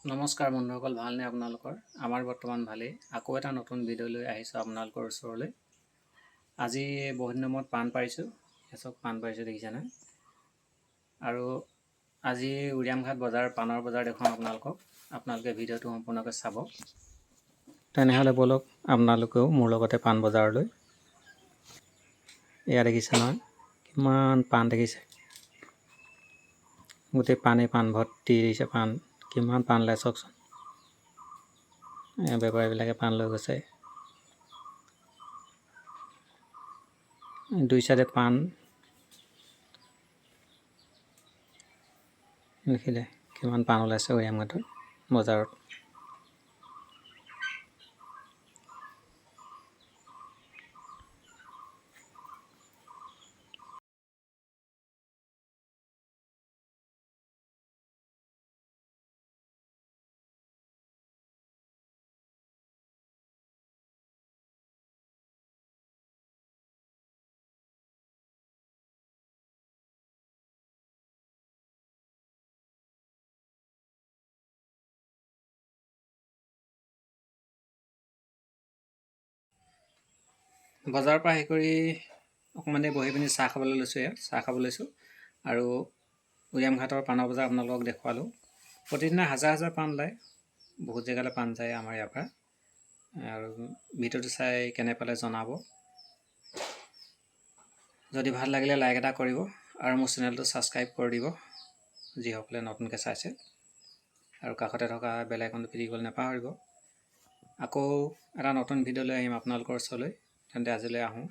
নমস্কাৰ বন্ধুসকল, ভালনে আপোনালোকৰ? আমাৰ বৰ্তমান ভালেই। আকৌ এটা নতুন ভিডিঅ' লৈ আহিছোঁ আপোনালোকৰ ওচৰলৈ। আজি বহুত দিনৰ মূৰত পাণ পাৰিছোঁ। এচক পাণ পাৰিছোঁ, দেখিছেনে? আৰু আজি উৰিয়ামঘাট বজাৰ, পাণৰ বজাৰ দেখুৱাম আপোনালোকক। আপোনালোকে ভিডিঅ'টো সম্পূৰ্ণকৈ চাব। তেনেহ'লে ব'লক আপোনালোকেও মোৰ লগতে পাণ বজাৰলৈ। এয়া দেখিছে নহয়, কিমান পাণ দেখিছে? গোটেই পাণ ভৰ্তি দিছে পাণ। কিমান পাণ ওলাই চাওকচোন। বেপাৰীবিলাকে পাণ লৈ গৈছে। দুই চাইডে পাণ দেখিলে কিমান পাণ ওলাইছে উৰিয়ামঘাটৰ বজাৰত। বজাৰৰ পৰা আহি কৰি অকণমান দেৰি বহি পিনি চাহ খাবলৈ লৈছোঁ। চাহ খাব লৈছোঁ আৰু উৰিয়ামঘাটৰ পাণৰ বজাৰ আপোনালোকক দেখুৱালোঁ। প্ৰতিদিনে হাজাৰ হাজাৰ পাণ ওলায়, বহুত জেগালৈ পাণ যায় আমাৰ ইয়াৰ পৰা। আৰু ভিডিঅ'টো চাই কেনে পালে জনাব। যদি ভাল লাগিলে লাইক এটা কৰিব আৰু মোৰ চেনেলটো ছাবস্ক্ৰাইব কৰি দিব, যিসকলে নতুনকৈ চাইছে। আৰু কাষতে থকা বেল আইকনটো পিটিবলৈ নাপাহৰিব। আকৌ এটা নতুন ভিডিঅ' লৈ আহিম আপোনালোকৰ ওচৰলৈ। তেন্তে আজিলৈ আহোঁ।